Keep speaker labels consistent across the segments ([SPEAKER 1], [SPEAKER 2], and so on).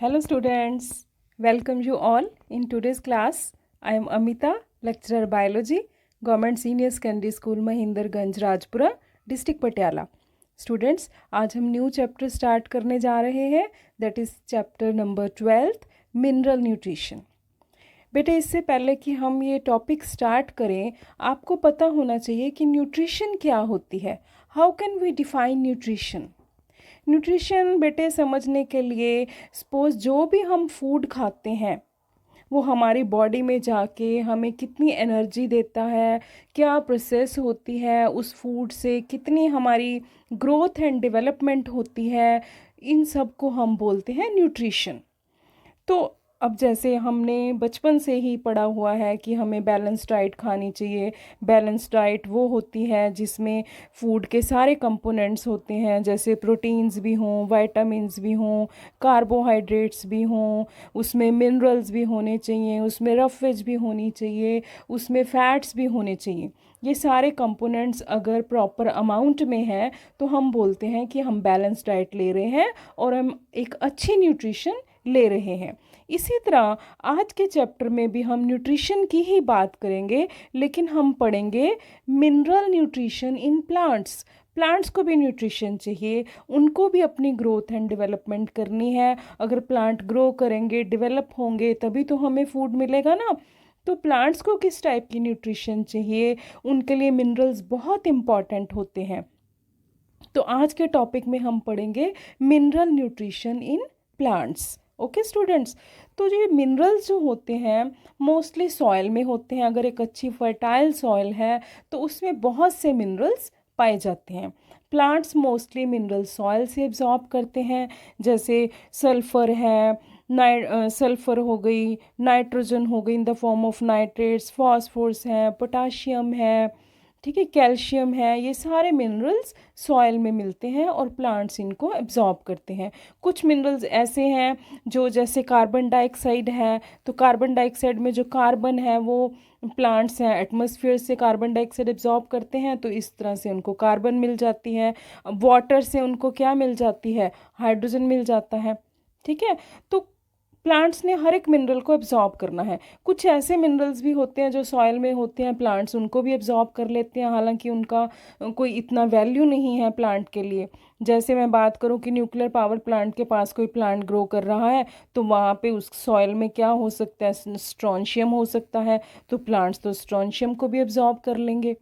[SPEAKER 1] Hello students, welcome you all in today's class. I am Amita, lecturer biology, Government Senior Secondary School Mahindarganj Rajpura, district Patiala. Students, आज हम new chapter start करने जा रहे हैं, that is chapter number 12, mineral nutrition. बेटे, इससे पहले कि हम ये टॉपिक स्टार्ट करें, आपको पता होना चाहिए कि न्यूट्रिशन क्या होती है. How can we define nutrition? Nutrition बेटे समझने के लिए सपोज जो भी हम फूड खाते हैं वो हमारी बॉडी में जाके हमें कितनी एनर्जी देता है, क्या प्रोसेस होती है उस फूड से, कितनी हमारी ग्रोथ एंड डेवलपमेंट होती है, इन सब को हम बोलते हैं न्यूट्रिशन. तो अब जैसे हमने बचपन से ही पढ़ा हुआ है कि हमें बैलेंस डाइट खानी चाहिए. बैलेंस डाइट वो होती है जिसमें फूड के सारे कंपोनेंट्स होते हैं, जैसे प्रोटीन्स भी हों, विटामिन्स भी हों, कार्बोहाइड्रेट्स भी हों, उसमें मिनरल्स भी होने चाहिए, उसमें रफ वेज भी होनी चाहिए, उसमें फ़ैट्स भी होने चाहिए. ये सारे कंपोनेंट्स अगर प्रॉपर अमाउंट में है तो हम बोलते हैं कि हम बैलेंस डाइट ले रहे हैं और हम एक अच्छी न्यूट्रिशन ले रहे हैं. इसी तरह आज के चैप्टर में भी हम न्यूट्रिशन की ही बात करेंगे, लेकिन हम पढ़ेंगे mineral nutrition in plants. Plants को भी न्यूट्रिशन चाहिए, उनको भी अपनी ग्रोथ एंड डेवलपमेंट करनी है. अगर प्लांट ग्रो करेंगे, डेवलप होंगे, तभी तो हमें फूड मिलेगा ना. तो प्लांट्स को किस टाइप की न्यूट्रिशन चाहिए, उनके लिए मिनरल्स बहुत इम्पॉर्टेंट होते हैं. तो आज के टॉपिक में हम पढ़ेंगे mineral nutrition in plants. Okay students, तो ये मिनरल्स जो होते हैं मोस्टली सॉइल में होते हैं. अगर एक अच्छी फर्टाइल सॉइल है तो उसमें बहुत से मिनरल्स पाए जाते हैं. प्लांट्स मोस्टली मिनरल सॉइल से एब्जॉर्ब करते हैं, जैसे सल्फ़र है, सल्फ़र हो गई, नाइट्रोजन हो गई इन the form of nitrates, phosphorus है, पोटाशियम है, ठीक है, कैल्शियम है. ये सारे मिनरल्स सॉइल में मिलते हैं और प्लांट्स इनको एब्जॉर्ब करते हैं. कुछ मिनरल्स ऐसे हैं जो जैसे कार्बन डाइऑक्साइड है, तो कार्बन डाइऑक्साइड में जो कार्बन है वो प्लांट्स हैं एटमॉस्फेयर से कार्बन डाइऑक्साइड एब्जॉर्ब करते हैं, तो इस तरह से उनको कार्बन मिल जाती है. वाटर से उनको क्या मिल जाती है, हाइड्रोजन मिल जाता है. ठीक है, तो प्लांट्स ने हर एक मिनरल को एब्जॉर्ब करना है. कुछ ऐसे मिनरल्स भी होते हैं जो सॉइल में होते हैं, प्लांट्स उनको भी एब्जॉर्ब कर लेते हैं, हालांकि उनका कोई इतना वैल्यू नहीं है प्लांट के लिए. जैसे मैं बात करूं कि न्यूक्लियर पावर प्लांट के पास कोई प्लांट ग्रो कर रहा है तो वहाँ पे उस सॉइल में क्या हो सकता है, स्ट्रॉन्शियम हो सकता है, तो प्लांट्स तो स्ट्रॉन्शियम को भी एब्जॉर्ब कर लेंगे.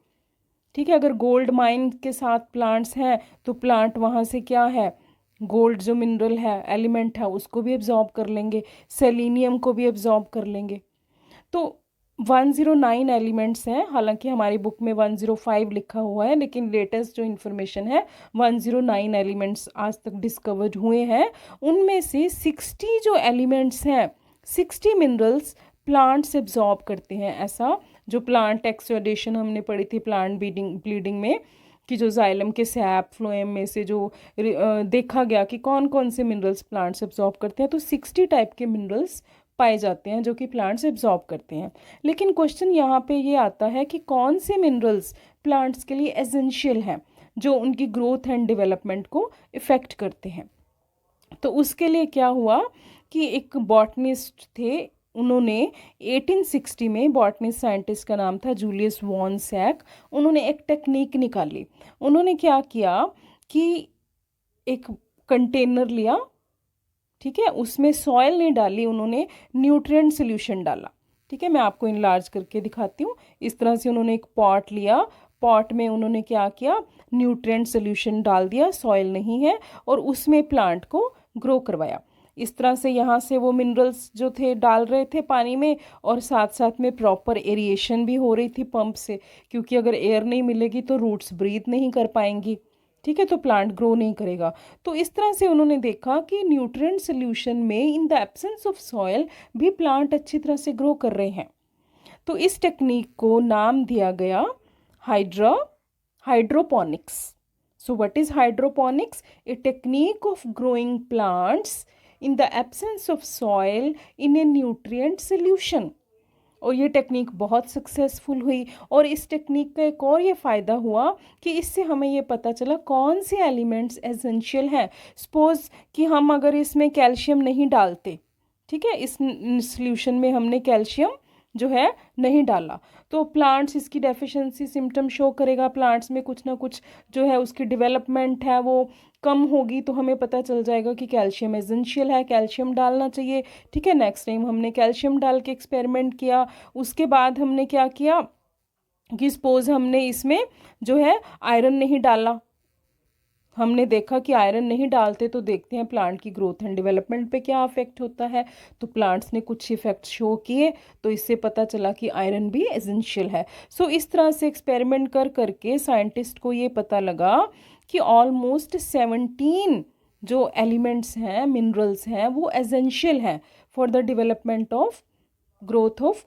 [SPEAKER 1] ठीक है, अगर गोल्ड माइन के साथ प्लांट्स हैं तो प्लांट वहाँ से क्या है, गोल्ड जो मिनरल है, एलिमेंट है, उसको भी एब्जॉर्ब कर लेंगे, सेलेनियम को भी एब्जॉर्ब कर लेंगे. तो 109 एलिमेंट्स हैं, हालांकि हमारी बुक में 105 लिखा हुआ है, लेकिन लेटेस्ट जो इन्फॉर्मेशन है 109 एलिमेंट्स आज तक डिस्कवर्ड हुए हैं. उनमें से 60 जो एलिमेंट्स हैं, 60 मिनरल्स प्लांट्स एब्जॉर्ब करते हैं. ऐसा जो प्लांट एक्सोडेशन हमने पढ़ी थी प्लांट ब्लीडिंग में, कि जो जाइलम के सैप फ्लोएम में से जो देखा गया कि कौन कौन से मिनरल्स प्लांट्स एब्जॉर्ब करते हैं, तो 60 टाइप के मिनरल्स पाए जाते हैं जो कि प्लांट्स एब्जॉर्ब करते हैं. लेकिन क्वेश्चन यहाँ पे ये आता है कि कौन से मिनरल्स प्लांट्स के लिए एसेंशियल हैं, जो उनकी ग्रोथ एंड डेवलपमेंट को इफ़ेक्ट करते हैं. तो उसके लिए क्या हुआ कि एक बॉटनिस्ट थे, उन्होंने 1860 में, बॉटनिस्ट साइंटिस्ट का नाम था जूलियस वॉन सैक, उन्होंने एक टेक्निक निकाली. उन्होंने क्या किया कि एक कंटेनर लिया, ठीक है, उसमें सॉयल नहीं डाली, उन्होंने न्यूट्रिएंट सोल्यूशन डाला. ठीक है, मैं आपको इनलार्ज करके दिखाती हूँ. इस तरह से उन्होंने एक पॉट लिया, पॉट में उन्होंने क्या किया, न्यूट्रिएंट सोल्यूशन डाल दिया, सॉयल नहीं है, और उसमें प्लांट को ग्रो करवाया. इस तरह से यहाँ से वो मिनरल्स जो थे डाल रहे थे पानी में, और साथ साथ में प्रॉपर एरिएशन भी हो रही थी पंप से, क्योंकि अगर एयर नहीं मिलेगी तो रूट्स ब्रीथ नहीं कर पाएंगी. ठीक है, तो प्लांट ग्रो नहीं करेगा. तो इस तरह से उन्होंने देखा कि न्यूट्रिएंट सोल्यूशन में in the absence of soil भी प्लांट अच्छी तरह से ग्रो कर रहे हैं. तो इस टेक्निक को नाम दिया गया hydroponics. So what is hydroponics? A technique of growing plants in the absence of soil in a nutrient solution. और ये टेक्निक बहुत सक्सेसफुल हुई। और इस टेक्निक का एक और ये फ़ायदा हुआ कि इससे हमें ये पता चला कौन से एलिमेंट्स एसेंशियल हैं। सपोज़ कि हम अगर इसमें कैल्शियम नहीं डालते, ठीक है, इस सॉल्यूशन में हमने कैल्शियम जो है नहीं डाला, तो प्लांट्स इसकी डेफिशिएंसी सिम्टम शो करेगा, प्लांट्स में कुछ ना कुछ जो है उसकी डेवलपमेंट है वो कम होगी। तो हमें पता चल जाएगा कि कैल्शियम एसेंशियल है, कैल्शियम डालना चाहिए। ठीक है, नेक्स्ट टाइम हमने कैल्शियम डाल के एक्सपेरिमेंट किया। उसके बाद हमने क्या किया कि सपोज हमने इसमें जो है आयरन नहीं डाला, हमने देखा कि आयरन नहीं डालते तो देखते हैं प्लांट की ग्रोथ एंड डेवलपमेंट पे क्या अफेक्ट होता है। तो प्लांट्स ने कुछ इफेक्ट शो किए, तो इससे पता चला कि आयरन भी एसेंशियल है। सो इस तरह से एक्सपेरिमेंट कर करके साइंटिस्ट को ये पता लगा कि ऑलमोस्ट 17 जो एलिमेंट्स हैं, मिनरल्स हैं, वो एसेंशियल हैं for the development of growth of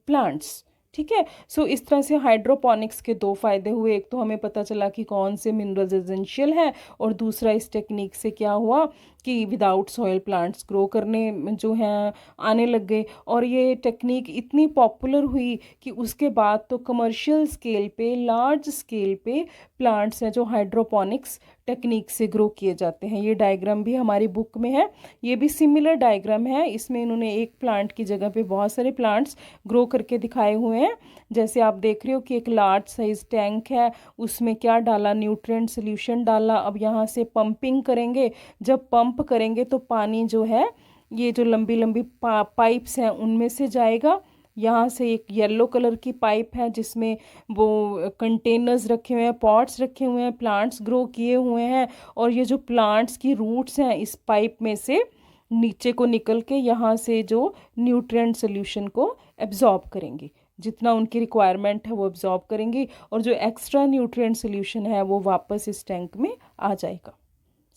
[SPEAKER 1] plants. ठीक है, सो इस तरह से हाइड्रोपोनिक्स के दो फायदे हुए। एक तो हमें पता चला कि कौन से मिनरल्स एसेंशियल हैं, और दूसरा इस टेक्निक से क्या हुआ कि विदाउट सॉइल प्लांट्स ग्रो करने जो हैं आने लग गए। और ये टेक्निक इतनी पॉपुलर हुई कि उसके बाद तो कमर्शियल स्केल पे, लार्ज स्केल पे प्लांट्स हैं जो हाइड्रोपोनिक्स टेक्निक से ग्रो किए जाते हैं। ये डायग्राम भी हमारी बुक में है, ये भी सिमिलर डायग्राम है। इसमें इन्होंने एक प्लांट की जगह पे बहुत सारे प्लांट्स ग्रो करके दिखाए हुए हैं। जैसे आप देख रहे हो कि एक लार्ज साइज टैंक है, उसमें क्या डाला, न्यूट्रिएंट सोल्यूशन डाला। अब यहाँ से पंपिंग करेंगे, जब पंप करेंगे तो पानी जो है ये जो लंबी लंबी पाइप्स हैं उनमें से जाएगा। यहाँ से एक येलो कलर की पाइप है जिसमें वो कंटेनर्स रखे हुए हैं, पॉट्स रखे हुए हैं, प्लांट्स ग्रो किए हुए हैं। और ये जो प्लांट्स की रूट्स हैं इस पाइप में से नीचे को निकल के यहाँ से जो न्यूट्रिएंट सोल्यूशन को एब्जॉर्ब करेंगी, जितना उनकी रिक्वायरमेंट है वो एब्जॉर्ब करेंगी, और जो एक्स्ट्रा न्यूट्रिएंट सोल्यूशन है वो वापस इस टैंक में आ जाएगा।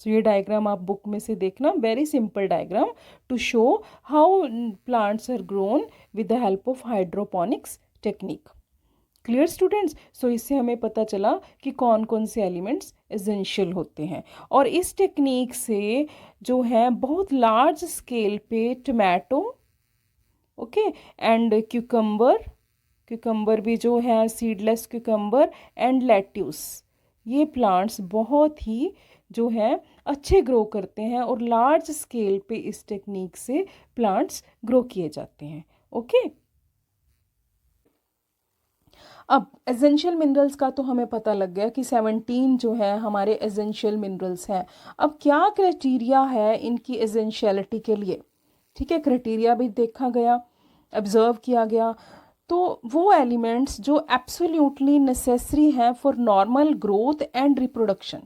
[SPEAKER 1] सो ये डायग्राम आप बुक में से देखना, very simple diagram to show how plants are grown with the help of hydroponics technique. Clear students? So इससे हमें पता चला कि कौन कौन से एलिमेंट्स एसेंशियल होते हैं। और इस टेक्निक से जो है बहुत लार्ज स्केल पे टमाटो, ओके, एंड क्यूकम्बर भी जो है, सीडलेस क्यूकम्बर एंड लेट्यूस, ये प्लांट्स बहुत ही जो है अच्छे ग्रो करते हैं, और लार्ज स्केल पे इस टेक्निक से प्लांट्स ग्रो किए जाते हैं। ओके, अब एसेंशियल मिनरल्स का तो हमें पता लग गया कि 17 जो है हमारे एसेंशियल मिनरल्स हैं। अब क्या क्राइटेरिया है इनकी एसेंशियलिटी के लिए? ठीक है, क्राइटेरिया भी देखा गया, ऑब्जर्व किया गया। तो वो एलिमेंट्स जो एब्सोल्युटली नेसेसरी हैं for normal growth and reproduction,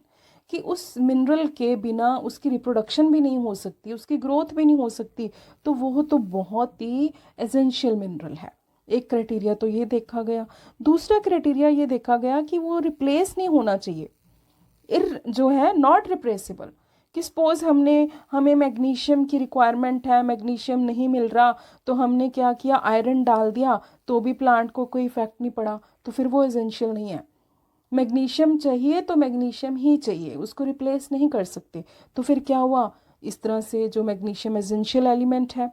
[SPEAKER 1] कि उस मिनरल के बिना उसकी रिप्रोडक्शन भी नहीं हो सकती, उसकी ग्रोथ भी नहीं हो सकती, तो वो तो बहुत ही एसेंशियल मिनरल है। एक क्राइटेरिया तो ये देखा गया। दूसरा क्राइटेरिया ये देखा गया कि वो रिप्लेस नहीं होना चाहिए, जो है नॉट रिप्लेसेबल। कि सपोज हमें मैग्नीशियम की रिक्वायरमेंट है, मैग्नीशियम नहीं मिल रहा, तो हमने क्या किया, आयरन डाल दिया, तो भी प्लांट को कोई इफेक्ट नहीं पड़ा, तो फिर वो एसेंशियल नहीं है। मैग्नीशियम चाहिए तो मैग्नीशियम ही चाहिए, उसको रिप्लेस नहीं कर सकते, तो फिर क्या हुआ, इस तरह से जो मैग्नीशियम एसेंशियल एलिमेंट है।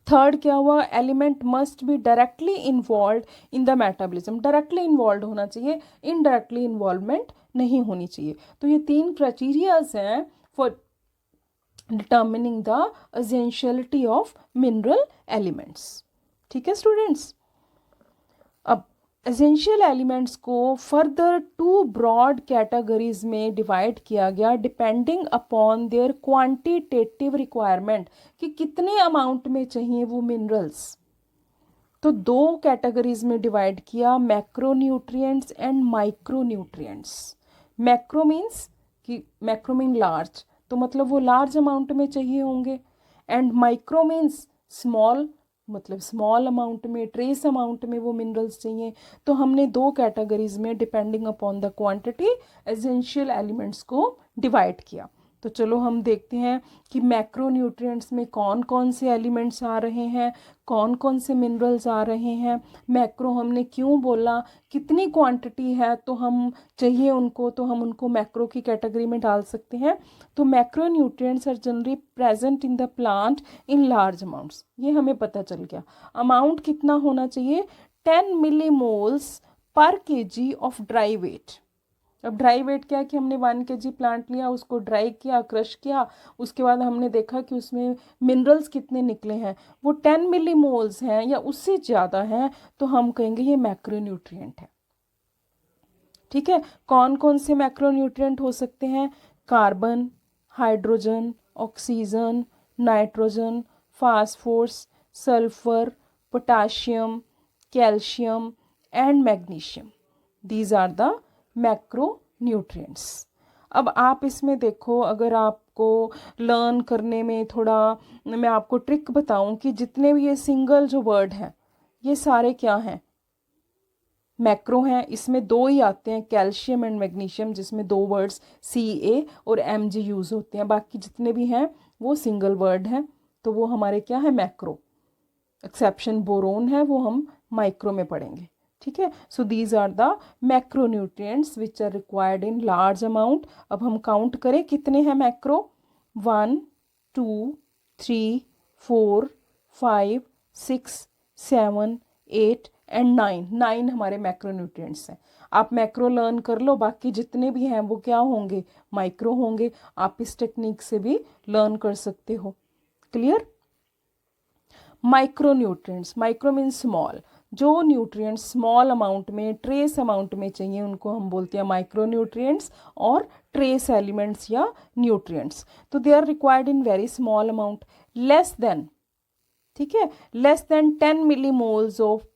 [SPEAKER 1] थर्ड क्या हुआ, element must be directly involve in the metabolism, directly involve होना चाहिए, इनडायरेक्टली इन्वॉल्वमेंट नहीं होनी चाहिए। तो ये 3 क्राइटेरियाज हैं for determining the essentiality of mineral elements. ठीक है स्टूडेंट्स? अब एसेंशियल एलिमेंट्स को फर्दर 2 ब्रॉड कैटेगरीज में डिवाइड किया गया depending upon their quantitative requirement, कि कितने अमाउंट में चाहिए वो मिनरल्स। तो 2 कैटेगरीज में डिवाइड किया, macronutrients and micronutrients. Macro means कि मैक्रो मीन लार्ज, तो मतलब वो लार्ज अमाउंट में चाहिए होंगे, एंड माइक्रो मीन्स स्मॉल, मतलब स्मॉल अमाउंट में, ट्रेस अमाउंट में वो मिनरल्स चाहिए। तो हमने 2 कैटेगरीज में depending upon the quantity essential elements को डिवाइड किया। तो चलो हम देखते हैं कि मैक्रोन्यूट्रिएंट्स में कौन कौन से एलिमेंट्स आ रहे हैं, कौन कौन से मिनरल्स आ रहे हैं। मैक्रो हमने क्यों बोला, कितनी क्वांटिटी है तो हम चाहिए उनको, तो हम उनको मैक्रो की कैटेगरी में डाल सकते हैं। तो macronutrients are generally present in the plant in large amounts, ये हमें पता चल गया। अमाउंट कितना होना चाहिए, 10 मिलीमोल्स पर केजी ऑफ ड्राई वेट। अब ड्राई वेट क्या है कि हमने 1 kg प्लांट लिया, उसको ड्राई किया, क्रश किया, उसके बाद हमने देखा कि उसमें मिनरल्स कितने निकले हैं, वो 10 मिलीमोल्स हैं या उससे ज़्यादा हैं, तो हम कहेंगे ये मैक्रोन्यूट्रिएंट है। ठीक है, कौन कौन से मैक्रोन्यूट्रिएंट हो सकते हैं, carbon, hydrogen, oxygen, nitrogen, phosphorus, sulphur, potassium, calcium and magnesium. These are the macronutrients. अब आप इसमें देखो, अगर आपको लर्न करने में थोड़ा मैं आपको ट्रिक बताऊं कि जितने भी ये सिंगल जो वर्ड हैं ये सारे क्या हैं, मैक्रो हैं। इसमें 2 ही आते हैं, कैल्शियम एंड मैग्नीशियम, जिसमें 2 वर्ड्स Ca और Mg यूज़ होते हैं, बाकी जितने भी हैं वो सिंगल वर्ड हैं, तो वो हमारे क्या है, मैक्रो। एक्सेप्शन बोरोन है, वो हम माइक्रो में पढ़ेंगे। ठीक है, so these are the macronutrients which are required in large amount. अब हम काउंट करें कितने हैं मैक्रो, 1 2 3 4 5 6 7 8 एंड 9 हमारे मैक्रोन्यूट्रिएंट्स हैं। आप मैक्रो लर्न कर लो, बाकी जितने भी हैं वो क्या होंगे, माइक्रो होंगे। आप इस टेक्निक से भी लर्न कर सकते हो। Clear. Micronutrients, micro mean small, जो न्यूट्रिएंट्स स्मॉल अमाउंट में, ट्रेस अमाउंट में चाहिए उनको हम बोलते हैं माइक्रोन्यूट्रिएंट्स और ट्रेस एलिमेंट्स या न्यूट्रिएंट्स। तो they are required in very small amount, less than, ठीक है, less than 10 millimoles of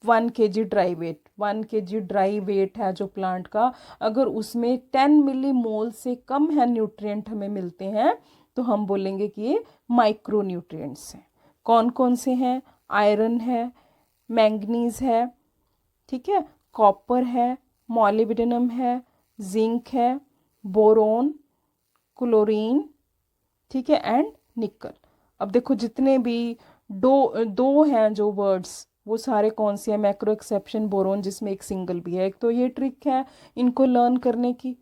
[SPEAKER 1] 1 kg dry weight. 1 kg dry weight है जो प्लांट का, अगर उसमें 10 मिलीमोल से कम है न्यूट्रिएंट हमें मिलते हैं, तो हम बोलेंगे कि ये माइक्रोन्यूट्रिएंट्स हैं। कौन कौन से हैं, आयरन है, मैंगनीज है, ठीक है, कॉपर है, मॉलिब्डेनम है, जिंक है, बोरोन, क्लोरीन, ठीक है, एंड निकल। अब देखो जितने भी दो हैं जो वर्ड्स, वो सारे कौन से हैं, मैक्रो एक्सेप्शन बोरोन, जिसमें एक सिंगल भी है। एक तो ये ट्रिक है इनको लर्न करने की।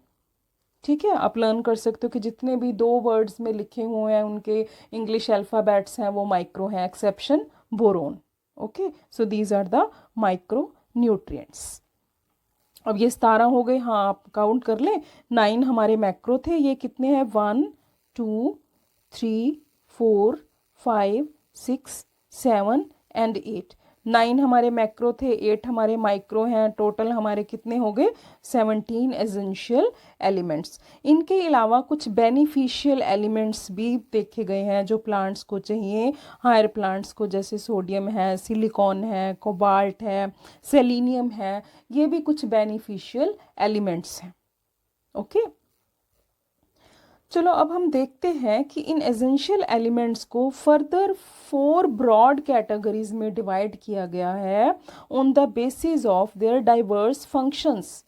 [SPEAKER 1] ठीक है, आप लर्न कर सकते हो कि जितने भी 2 वर्ड्स में लिखे हुए हैं उनके इंग्लिश अल्फ़ाबेट्स हैं वो माइक्रो हैं, exception boron. Okay, so these are the micro nutrients. अब ये 17 हो गए, हाँ आप काउंट कर लें, 9 हमारे मैक्रो थे। ये कितने हैं, 1 2 3 4 5 6 7 एंड 8। 9 हमारे मैक्रो थे, 8 हमारे माइक्रो हैं। टोटल हमारे कितने हो गए, 17 एसेंशियल एलिमेंट्स। इनके अलावा कुछ बेनिफिशियल एलिमेंट्स भी देखे गए हैं जो प्लांट्स को चाहिए, हायर प्लांट्स को, जैसे सोडियम है, सिलिकॉन है, कोबाल्ट है, सेलेनियम है, ये भी कुछ बेनिफिशियल एलिमेंट्स हैं। ओके, चलो अब हम देखते हैं कि इन एसेंशियल एलिमेंट्स को फर्दर 4 ब्रॉड कैटेगरीज में डिवाइड किया गया है on the basis of their diverse functions,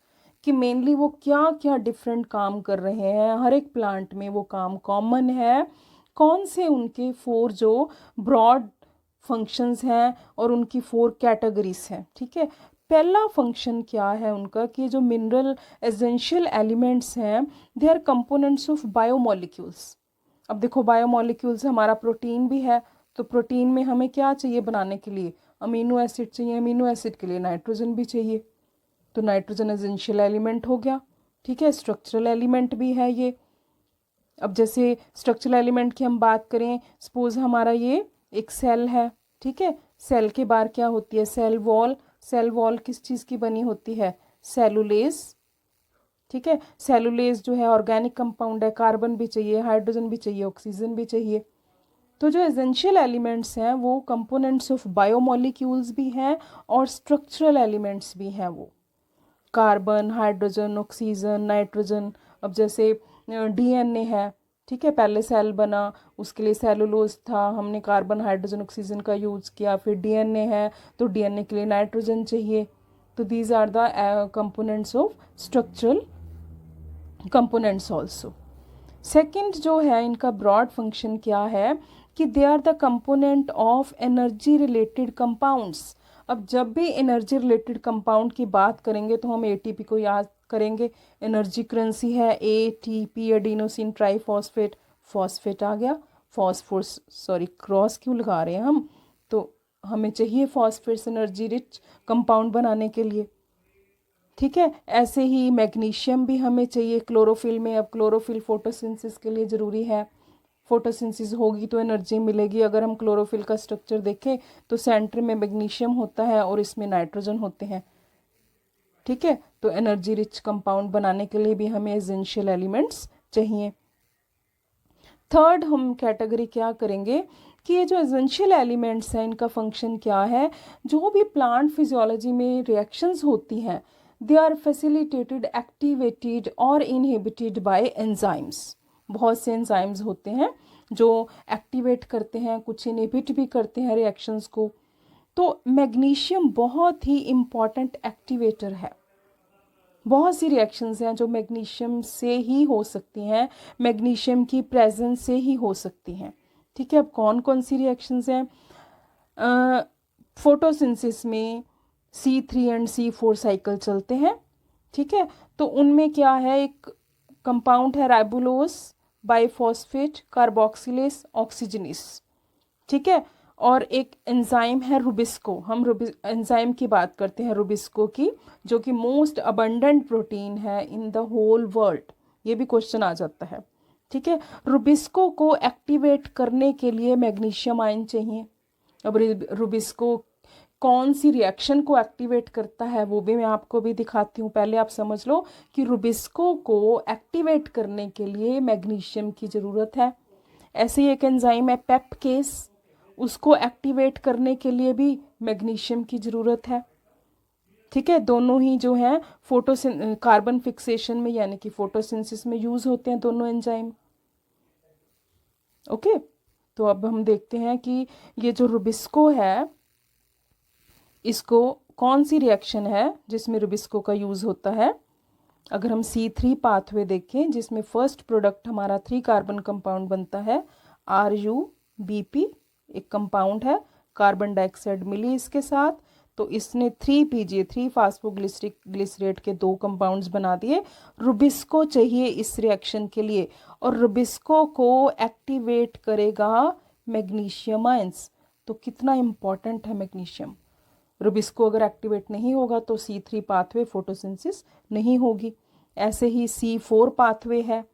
[SPEAKER 1] कि मेनली वो क्या क्या डिफरेंट काम कर रहे हैं, हर एक प्लांट में वो काम कॉमन है, कौन से उनके 4 जो ब्रॉड फंक्शंस हैं और उनकी 4 कैटेगरीज हैं। ठीक है, पहला फंक्शन क्या है उनका कि जो मिनरल एसेंशियल एलिमेंट्स हैं they are components of biomolecules. अब देखो बायोमोलिक्यूल्स, हमारा प्रोटीन भी है, तो प्रोटीन में हमें क्या चाहिए बनाने के लिए, अमीनो एसिड चाहिए, अमीनो एसिड के लिए नाइट्रोजन भी चाहिए, तो नाइट्रोजन एसेंशियल एलिमेंट हो गया। ठीक है, स्ट्रक्चरल एलिमेंट भी है ये। अब जैसे स्ट्रक्चरल एलिमेंट की हम बात करें, सपोज हमारा ये एक सेल है, ठीक है, सेल के बाहर क्या होती है, सेल वॉल। सेल वॉल किस चीज़ की बनी होती है, सेलुलेज। ठीक है, सेलुलेज जो है ऑर्गेनिक कंपाउंड है, कार्बन भी चाहिए, हाइड्रोजन भी चाहिए, ऑक्सीजन भी चाहिए। तो जो एसेंशियल एलिमेंट्स हैं वो कंपोनेंट्स ऑफ बायोमोलिक्यूल्स भी हैं और स्ट्रक्चरल एलिमेंट्स भी हैं, वो कार्बन, हाइड्रोजन, ऑक्सीजन, नाइट्रोजन। अब जैसे डीएनए है, ठीक है, पहले सेल बना, उसके लिए सेलुलोज था, हमने कार्बन, हाइड्रोजन, ऑक्सीजन का यूज़ किया, फिर डीएनए है तो डीएनए के लिए नाइट्रोजन चाहिए। तो these are the components of structural components also. Second जो है इनका ब्रॉड फंक्शन क्या है कि they are the component of energy related compounds. अब जब भी एनर्जी रिलेटेड कंपाउंड की बात करेंगे तो हम एटीपी को याद करेंगे। एनर्जी करेंसी है एटीपी, एडिनोसिन ट्राइफॉस्फेट, फॉस्फेट आ गया, फॉस्फोरस, सॉरी क्रॉस क्यों लगा रहे हैं हम, तो हमें चाहिए फॉस्फेट्स एनर्जी रिच कंपाउंड बनाने के लिए। ठीक है, ऐसे ही मैग्नीशियम भी हमें चाहिए क्लोरोफिल में। अब क्लोरोफिल फोटोसिंथेसिस के लिए ज़रूरी है, फोटोसिंथेसिस होगी तो एनर्जी मिलेगी। अगर हम क्लोरोफिल का स्ट्रक्चर देखें तो सेंटर में मैग्नीशियम होता है और इसमें नाइट्रोजन होते हैं। ठीक है, तो एनर्जी रिच कंपाउंड बनाने के लिए भी हमें एसेंशियल एलिमेंट्स चाहिए। थर्ड हम कैटेगरी क्या करेंगे कि ये जो एसेंशियल एलिमेंट्स हैं इनका फंक्शन क्या है। जो भी प्लांट फिजियोलॉजी में रिएक्शंस होती हैं दे आर फैसिलिटेटेड, एक्टिवेटेड और इनहिबिटेड बाय एंजाइम्स। बहुत से एंजाइम्स होते हैं जो एक्टिवेट करते हैं, कुछ इनहिबिट भी करते हैं रिएक्शंस को। तो मैग्नीशियम बहुत ही इम्पॉर्टेंट एक्टिवेटर है। बहुत सी रिएक्शंस हैं जो मैग्नीशियम से ही हो सकती हैं, मैग्नीशियम की प्रेजेंस से ही हो सकती हैं। ठीक है, अब कौन कौन सी रिएक्शंस हैं? फोटोसिंथेसिस में C3 एंड C4 साइकिल चलते हैं। ठीक है, तो उनमें क्या है, एक कंपाउंड है राइबोलोस बाइफॉस्फेट कार्बोक्सिलेस ऑक्सीजनेस। ठीक है, और एक एंजाइम है रुबिस्को। हम एंजाइम की बात करते हैं रुबिस्को की, जो कि मोस्ट अबंडेंट प्रोटीन है इन द होल वर्ल्ड। ये भी क्वेश्चन आ जाता है। ठीक है, रुबिस्को को एक्टिवेट करने के लिए मैग्नीशियम आयन चाहिए। अब रुबिस्को कौन सी रिएक्शन को एक्टिवेट करता है वो भी मैं आपको भी दिखाती हूँ। पहले आप समझ लो कि रुबिस्को को एक्टिवेट करने के लिए मैग्नीशियम की ज़रूरत है। ऐसे ही एक एंजाइम है पेपकेस, उसको एक्टिवेट करने के लिए भी मैग्नीशियम की ज़रूरत है। ठीक है, दोनों ही जो हैं कार्बन फिक्सेशन में यानी कि फोटोसिंथेसिस में यूज़ होते हैं दोनों एंजाइम। ओके, तो अब हम देखते हैं कि ये जो रुबिस्को है इसको कौन सी रिएक्शन है जिसमें रुबिस्को का यूज़ होता है। अगर हम C3 पाथवे देखें जिसमें फर्स्ट प्रोडक्ट हमारा 3 कार्बन कंपाउंड बनता है RuBP, एक कंपाउंड है, कार्बन डाइऑक्साइड मिली इसके साथ, तो इसने 3PGA 3 फास्फोग्लिसरेट के 2 कंपाउंड्स बना दिए। रुबिस्को चाहिए इस रिएक्शन के लिए और रुबिस्को को एक्टिवेट करेगा मैग्नीशियम आयंस। तो कितना इम्पॉर्टेंट है मैग्नीशियम। रुबिस्को अगर एक्टिवेट नहीं होगा तो C3 पाथवे फोटोसिंथेसिस नहीं होगी। ऐसे ही C4 पाथवे है।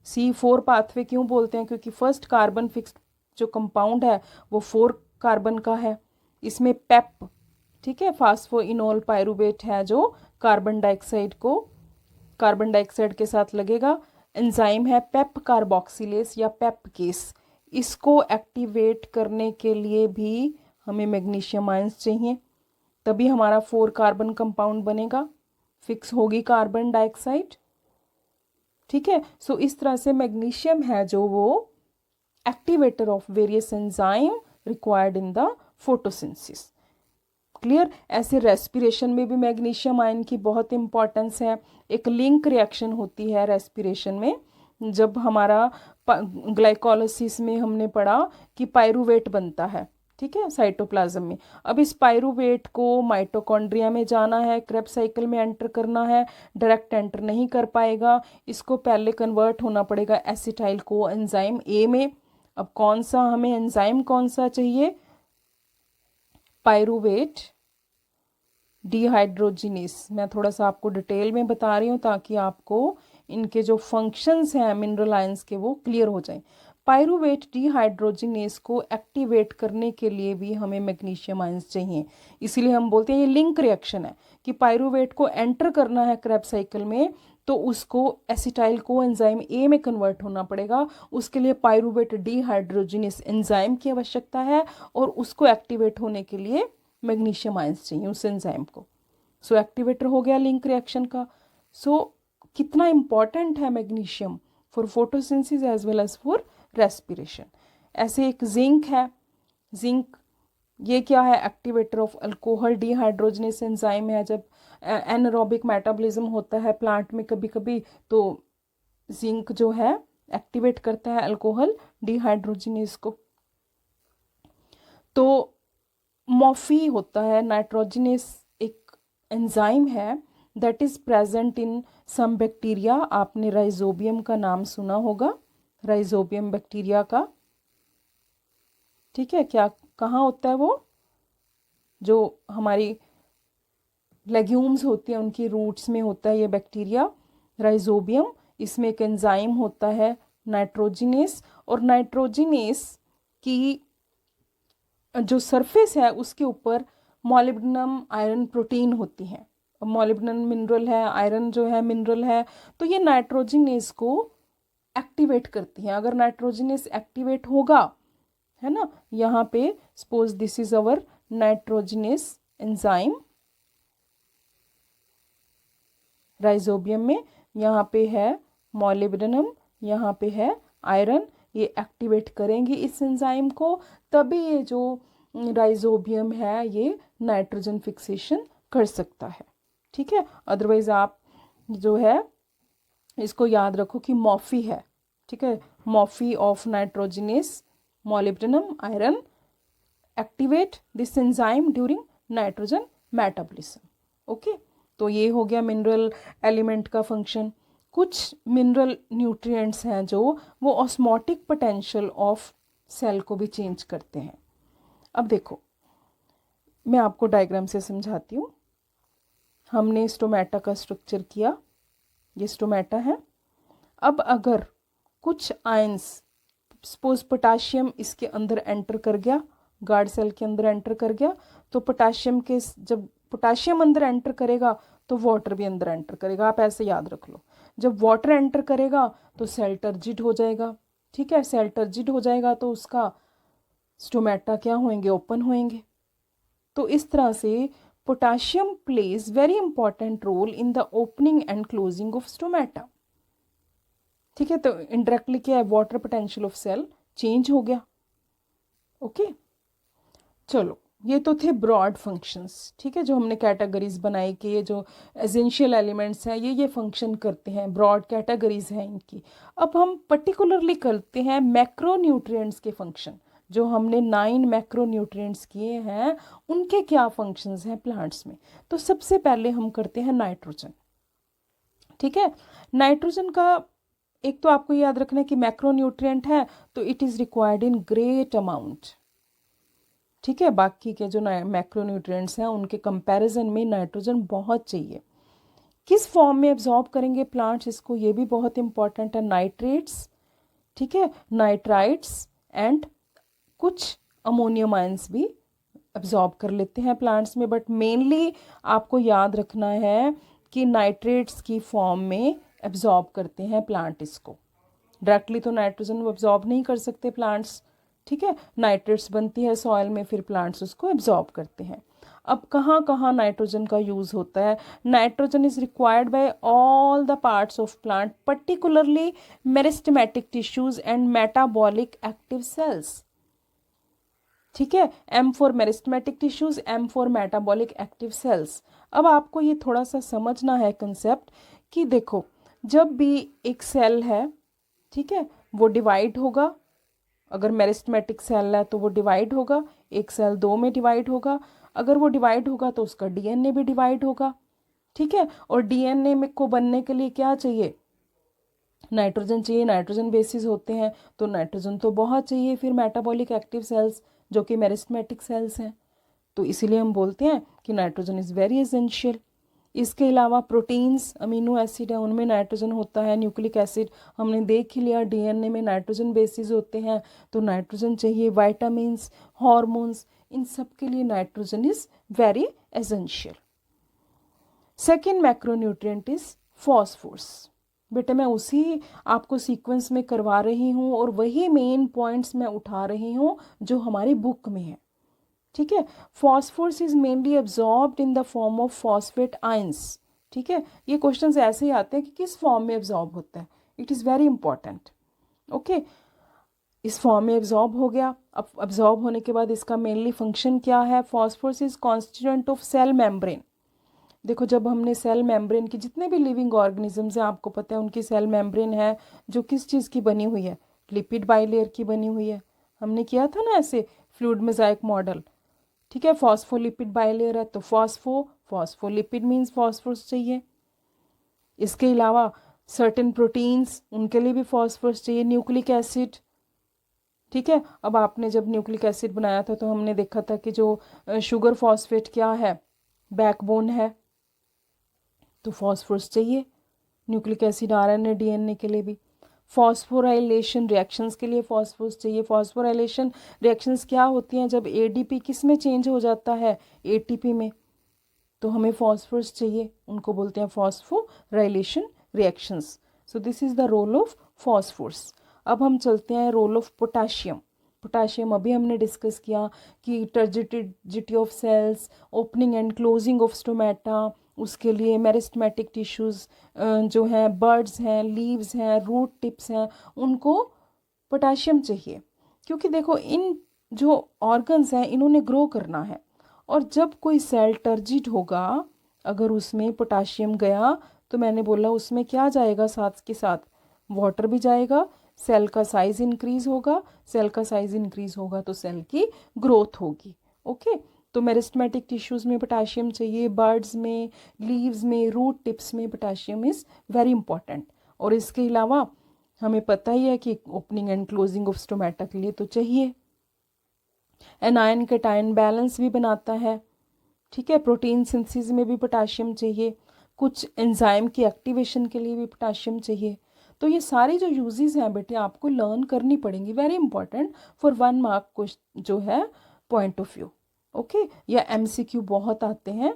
[SPEAKER 1] C4 पाथवे क्यों बोलते हैं? क्योंकि फर्स्ट कार्बन फिक्स जो कंपाउंड है वो 4 कार्बन का है। इसमें पेप, ठीक है, फास्फोइनोल पायरुवेट है जो कार्बन डाइऑक्साइड के साथ लगेगा। एंजाइम है पेप कार्बोक्सिलेस या पेपकेस, इसको एक्टिवेट करने के लिए भी हमें मैग्नीशियम आयंस चाहिए, तभी हमारा 4 कार्बन कंपाउंड बनेगा, फिक्स होगी कार्बन डाइऑक्साइड। ठीक है, सो इस तरह से मैग्नीशियम है जो वो activator of various enzyme required in the photosynthesis. Clear? ऐसे रेस्पिरेशन में भी मैग्नीशियम आयन की बहुत इंपॉर्टेंस है। एक लिंक रिएक्शन होती है रेस्पिरेशन में, जब हमारा ग्लाइकोलाइसिस में हमने पढ़ा कि पायरुवेट बनता है, ठीक है, साइटोप्लाज्म में। अब इस पायरुवेट को माइटोकॉन्ड्रिया में जाना है, क्रेब्स साइकिल में एंटर करना है, डायरेक्ट एंटर नहीं कर पाएगा, इसको पहले कन्वर्ट होना पड़ेगा एसिटाइल को एंजाइम ए में। अब कौन सा हमें एंजाइम कौन सा चाहिए? Pyruvate dehydrogenase. मैं थोड़ा सा आपको डिटेल में बता रही हूँ ताकि आपको इनके जो फंक्शंस हैं मिनरल आयंस के वो क्लियर हो जाएं। पायरुवेट डिहाइड्रोजिनेस को एक्टिवेट करने के लिए भी हमें मैग्नीशियम आयंस चाहिए। इसीलिए हम बोलते हैं ये लिंक रिएक्शन है कि पायरुवेट को एंटर करना है क्रेब्स साइकिल में तो उसको एसिटाइल को एंजाइम ए में कन्वर्ट होना पड़ेगा। उसके लिए पायरुवेट डिहाइड्रोजिनेस एंजाइम की आवश्यकता है और उसको एक्टिवेट होने के लिए मैग्नीशियम आयंस चाहिए उस एंजाइम को। सो एक्टिवेटर हो गया लिंक रिएक्शन का। सो कितना इम्पॉर्टेंट है magnesium for photosynthesis as well as for respiration. ऐसे एक जिंक है, जिंक ये क्या है? Activator of alcohol dehydrogenase enzyme है। जब एनारोबिक मेटाबॉलिज्म होता है प्लांट में कभी कभी तो जिंक जो है एक्टिवेट करता है अल्कोहल डिहाइड्रोजिनेज को। तो मॉफी होता है नाइट्रोजिनेस, एक एंजाइम है that is present in some bacteria. आपने राइजोबियम का नाम सुना होगा, राइजोबियम बैक्टीरिया का, ठीक है। क्या कहाँ होता है वो? जो हमारी लेग्यूम्स होती हैं उनकी रूट्स में होता है ये बैक्टीरिया राइजोबियम। इसमें एक एंजाइम होता है नाइट्रोजिनेस, और नाइट्रोजिनेस की जो सरफेस है उसके ऊपर मॉलिब्डेनम आयरन प्रोटीन होती हैं। मॉलिब्डेनम मिनरल है, आयरन जो है मिनरल है, तो ये नाइट्रोजिनेस को एक्टिवेट करती हैं। अगर नाइट्रोजिनेस एक्टिवेट होगा, है ना, यहाँ पे suppose this is our nitrogenous enzyme rhizobium में, यहाँ पे है मॉलिब्डेनम, यहाँ पे है आयरन, ये एक्टिवेट करेंगे इस एंजाइम को, तभी ये जो राइजोबियम है ये नाइट्रोजन फिक्सेशन कर सकता है, ठीक है। अदरवाइज आप जो है इसको याद रखो कि मॉफी है, ठीक है, Murphy of nitrogenous molybdenum iron activate this enzyme during nitrogen metabolism. Okay, तो ये हो गया मिनरल एलिमेंट का फंक्शन। कुछ मिनरल न्यूट्रिएंट्स हैं जो वो ऑस्मोटिक पोटेंशियल ऑफ सेल को भी चेंज करते हैं। अब देखो मैं आपको डायग्राम से समझाती हूँ। हमने स्टोमेटा का स्ट्रक्चर किया, ये स्टोमेटा है। अब अगर कुछ आयंस, सपोज पोटाशियम इसके अंदर एंटर कर गया, गार्ड सेल के अंदर एंटर कर गया, तो पोटाशियम के जब पोटाशियम अंदर एंटर करेगा तो वाटर भी अंदर एंटर करेगा। आप ऐसे याद रख लो, जब वाटर एंटर करेगा तो सेल टर्जिड हो जाएगा, ठीक है। सेल टर्जिड हो जाएगा तो उसका स्टोमेटा क्या होंगे? ओपन होंगे। तो इस तरह से potassium plays very important role in the opening and closing of stomata, ठीक है। तो इंडायरेक्टली क्या है? Water potential of cell change हो गया। ओके, चलो ये तो थे ब्रॉड फंक्शंस, ठीक है, जो हमने कैटेगरीज बनाई कि ये जो एसेंशियल एलिमेंट्स हैं ये फंक्शन करते हैं, ब्रॉड कैटेगरीज हैं इनकी। अब हम पर्टिकुलरली करते हैं मैक्रो न्यूट्रिएंट्स के फंक्शन। जो हमने 9 मैक्रो न्यूट्रिएंट्स किए हैं उनके क्या फंक्शंस हैं प्लांट्स में। तो सबसे पहले हम करते हैं नाइट्रोजन, ठीक है। नाइट्रोजन का एक तो आपको याद रखना है कि मैक्रो न्यूट्रिएंट है तो it is required in great amount, ठीक है। बाकी के जो मैक्रो न्यूट्रिएंट्स हैं उनके कंपैरिजन में नाइट्रोजन बहुत चाहिए। किस फॉर्म में एब्जॉर्ब करेंगे प्लांट्स इसको, ये भी बहुत इंपॉर्टेंट है। नाइट्रेट्स, ठीक है, नाइट्राइट्स एंड कुछ अमोनियम आयंस भी एब्जॉर्ब कर लेते हैं प्लांट्स में, बट मेनली आपको याद रखना है कि नाइट्रेट्स की फॉर्म में एब्जॉर्ब करते हैं प्लांट इसको। डायरेक्टली तो नाइट्रोजन वो एब्जॉर्ब नहीं कर सकते प्लांट्स, ठीक है। नाइट्रेट्स बनती है सॉइल में, फिर प्लांट्स उसको एब्जॉर्ब करते हैं। अब कहाँ कहाँ नाइट्रोजन का यूज़ होता है? Nitrogen is required by all the parts of plant, particularly meristematic tissues and metabolic active cells, ठीक है। M for meristematic tissues, M for metabolic active cells. अब आपको ये थोड़ा सा समझना है कंसेप्ट कि देखो जब भी एक सेल है, ठीक है, वो डिवाइड होगा। अगर मेरिस्टेमेटिक सेल है तो वो डिवाइड होगा, एक सेल 2 में डिवाइड होगा। अगर वो डिवाइड होगा तो उसका डीएनए भी डिवाइड होगा, ठीक है। और डीएनए में को बनने के लिए क्या चाहिए? नाइट्रोजन चाहिए। नाइट्रोजन बेसिस होते हैं तो नाइट्रोजन तो बहुत चाहिए। फिर मेटाबॉलिक एक्टिव सेल्स जो कि मेरिस्टेमेटिक सेल्स हैं, तो इसीलिए हम बोलते हैं कि नाइट्रोजन इज़ वेरी एसेंशियल। इसके अलावा प्रोटीन्स, अमीनो एसिड है, उनमें नाइट्रोजन होता है। न्यूक्लिक एसिड हमने देख ही लिया, डीएनए में नाइट्रोजन बेसिस होते हैं तो नाइट्रोजन चाहिए। वाइटामिन्स, हार्मोन्स, इन सब के लिए nitrogen is very essential. Second macronutrient is phosphorus. बेटे मैं उसी आपको सीक्वेंस में करवा रही हूँ और वही मेन पॉइंट्स मैं उठा रही हूँ जो हमारी बुक में है, ठीक है। Phosphorus is mainly absorbed in the form of phosphate ions, ठीक है। ये क्वेश्चंस ऐसे ही आते हैं कि किस फॉर्म में एब्जॉर्ब होता है, it is very important. Okay, इस फॉर्म में एब्जॉर्ब हो गया। अब एब्जॉर्ब होने के बाद इसका मेनली फंक्शन क्या है? Phosphorus is constituent of cell membrane. देखो जब हमने सेल मेम्ब्रेन की, जितने भी लिविंग ऑर्गेनिजम्स हैं आपको पता है उनकी सेल मेम्ब्रेन है जो किस चीज़ की बनी हुई है, लिपिड बाइलेयर की बनी हुई है। हमने किया था ना ऐसे फ्लूइड मोज़ाइक मॉडल, ठीक है। फॉस्फोलिपिड बाइलेयर है तो फॉस्फोलिपिड मीन्स फॉस्फोरस चाहिए। इसके अलावा सर्टेन प्रोटीन्स, उनके लिए भी फॉस्फोरस चाहिए। न्यूक्लिक एसिड, ठीक है। अब आपने जब न्यूक्लिक एसिड बनाया था तो हमने देखा था कि जो शुगर फॉस्फेट क्या है, बैकबोन है, तो फॉस्फोरस चाहिए। न्यूक्लिक एसिड आरएनए डीएनए के लिए भी। फॉस्फोराइलेशन रिएक्शंस के लिए फॉस्फोरस चाहिए। फॉस्फोराइलेशन रिएक्शंस क्या होती हैं, जब एडीपी किस में चेंज हो जाता है, एटीपी में, तो हमें फॉस्फोरस चाहिए, उनको बोलते हैं phosphorylation reactions. So this is the role of phosphorus. अब हम चलते हैं रोल ऑफ पोटाशियम। पोटाशियम अभी हमने डिस्कस किया कि turgidity of cells, opening and closing of stomata, उसके लिए मेरिस्टेमेटिक टिश्यूज़ जो हैं, बर्ड्स हैं, लीव्स हैं, रूट टिप्स हैं, उनको पोटाशियम चाहिए। क्योंकि देखो इन जो ऑर्गन्स हैं इन्होंने ग्रो करना है, और जब कोई सेल टर्जिड होगा, अगर उसमें पोटाशियम गया तो मैंने बोला उसमें क्या जाएगा, साथ के साथ वाटर भी जाएगा, सेल का साइज़ इंक्रीज होगा, सेल का साइज़ इंक्रीज होगा तो सेल की ग्रोथ होगी। ओके, तो मेरिस्टेमेटिक टिश्यूज़ में पोटाशियम चाहिए, बर्ड्स में, लीव्स में, रूट टिप्स में पोटाशियम इज़ वेरी इंपॉर्टेंट। और इसके अलावा हमें पता ही है कि opening and closing of stomata के लिए तो चाहिए। एनायन कैटायन बैलेंस भी बनाता है, ठीक है। प्रोटीन सिंथेसिस में भी पोटाशियम चाहिए, कुछ एंजाइम की एक्टिवेशन के लिए भी पोटाशियम चाहिए। तो ये सारी जो यूजेस हैं बेटे आपको लर्न करनी पड़ेंगी, वेरी इंपॉर्टेंट फॉर 1 मार्क को जो है पॉइंट ऑफ व्यू। ओके, या एमसीक्यू बहुत आते हैं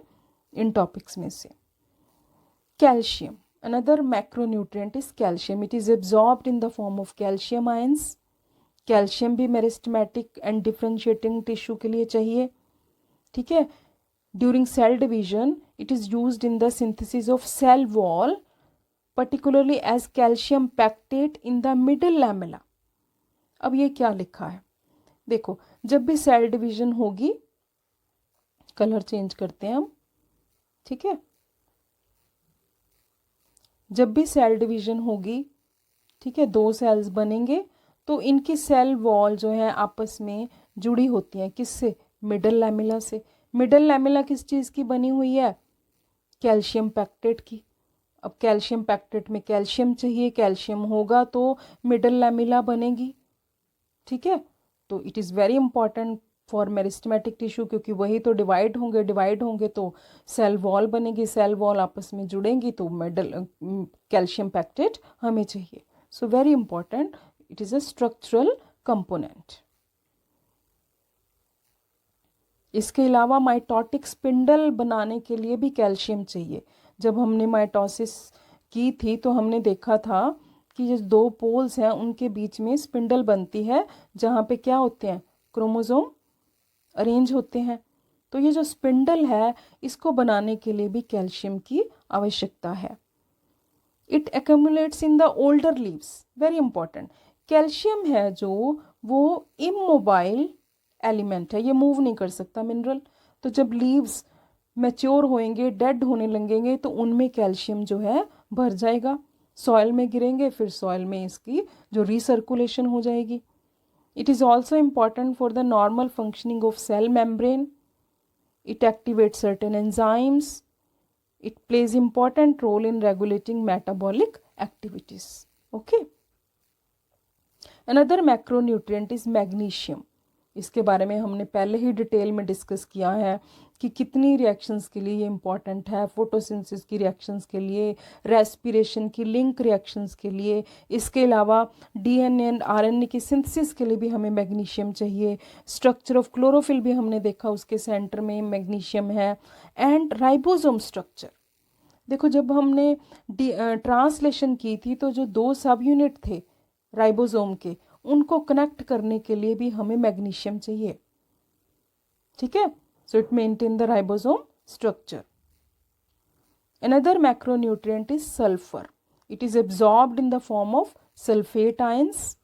[SPEAKER 1] इन टॉपिक्स में से। Calcium, another macronutrient is calcium. It is absorbed in the form of calcium ions. Calcium भी मेरिस्टेमेटिक एंड डिफ्रेंशिएटिंग टिश्यू के लिए चाहिए, ठीक है। During cell division it is used in the synthesis of cell wall, particularly as calcium pectate in the middle lamella. अब ये क्या लिखा है, देखो जब भी सेल डिवीजन होगी, कलर चेंज करते हैं हम, ठीक है। जब भी सेल डिवीजन होगी, ठीक है, 2 सेल्स बनेंगे तो इनकी सेल वॉल जो है आपस में जुड़ी होती हैं, किससे, मिडल लैमेला से। मिडल लैमेला किस चीज़ की बनी हुई है, कैल्शियम पैक्टेट की। अब कैल्शियम पैक्टेट में कैल्शियम चाहिए, कैल्शियम होगा तो मिडल लैमेला बनेगी, ठीक है। तो it is very important for meristematic tissue, क्योंकि वही तो डिवाइड होंगे तो सेल वॉल बनेगी, सेल वॉल आपस में जुड़ेंगी तो मिडल कैल्शियम पैक्टेट हमें चाहिए। So very important, it is a structural component. इसके अलावा माइटोटिक स्पिंडल बनाने के लिए भी कैल्शियम चाहिए। जब हमने माइटोसिस की थी तो हमने देखा था कि जो 2 पोल्स हैं उनके बीच में स्पिंडल बनती है, जहाँ पे क्या होते हैं, क्रोमोसोम अरेंज होते हैं। तो ये जो स्पिंडल है इसको बनाने के लिए भी कैल्शियम की आवश्यकता है। It accumulates in the older leaves, very important. Calcium है जो वो इमोबाइल एलिमेंट है, ये मूव नहीं कर सकता मिनरल। तो जब लीव्स मैच्योर होएंगे, डेड होने लगेंगे तो उनमें कैल्शियम जो है भर जाएगा, सॉइल में गिरेंगे, फिर सॉइल में इसकी जो रिसर्कुलेशन हो जाएगी। It is also important for the normal functioning of cell membrane. It activates certain enzymes. It plays important role in regulating metabolic activities. Okay. Another macronutrient is magnesium. इसके बारे में हमने पहले ही डिटेल में डिस्कस किया है कि कितनी रिएक्शंस के लिए ये इम्पॉर्टेंट है, फोटोसिंथेसिस की रिएक्शंस के लिए, रेस्पिरेशन की लिंक रिएक्शंस के लिए। इसके अलावा डीएनए एंड आरएनए की सिंथेसिस के लिए भी हमें मैग्नीशियम चाहिए। स्ट्रक्चर ऑफ क्लोरोफिल भी हमने देखा, उसके सेंटर में मैग्नीशियम है। एंड राइबोसोम स्ट्रक्चर, देखो जब हमने ट्रांसलेशन की थी तो जो 2 सब यूनिट थे राइबोसोम के, उनको कनेक्ट करने के लिए भी हमें मैग्नीशियम चाहिए, ठीक है। So it maintain the ribosome structure. Another macronutrient is sulphur. It is absorbed in the form of sulphate ions.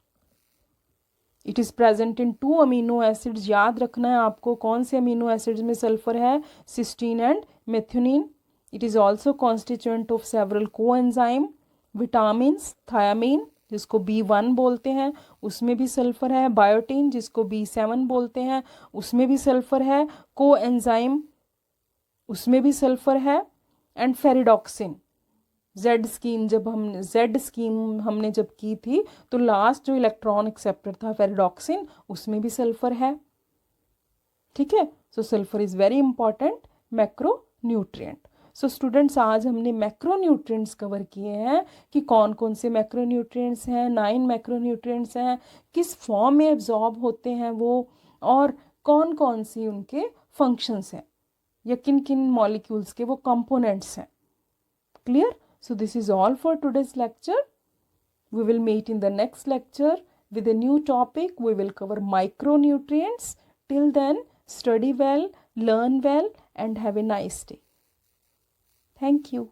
[SPEAKER 1] It is present in 2 amino acids. याद रखना है आपको कौन से अमीनो एसिड्स में सल्फर है, cysteine and methionine. It is also constituent of several coenzyme, vitamins, thiamine जिसको B1 बोलते हैं उसमें भी सल्फर है, बायोटीन जिसको B7 बोलते हैं उसमें भी सल्फर है, कोएंजाइम उसमें भी सल्फर है, एंड फेरिडॉक्सिन। जेड स्कीम हमने जब की थी तो लास्ट जो इलेक्ट्रॉन एक्सेप्टर था फेरिडॉक्सिन उसमें भी सल्फर है। ठीक है, so sulphur is very important macro nutrient. So students आज हमने मैक्रो न्यूट्रिएंट्स कवर किए हैं कि कौन कौन से मैक्रो न्यूट्रिएंट्स हैं, 9 मैक्रो न्यूट्रिएंट्स हैं, किस फॉर्म में एब्जॉर्ब होते हैं वो, और कौन कौन सी उनके फंक्शंस हैं या किन किन मॉलिक्यूल्स के वो कंपोनेंट्स हैं। Clear? So this is all for today's lecture. We will meet in the next lecture with a new topic. We will cover micronutrients. Till then, study well, learn well, and have a nice day. Thank you.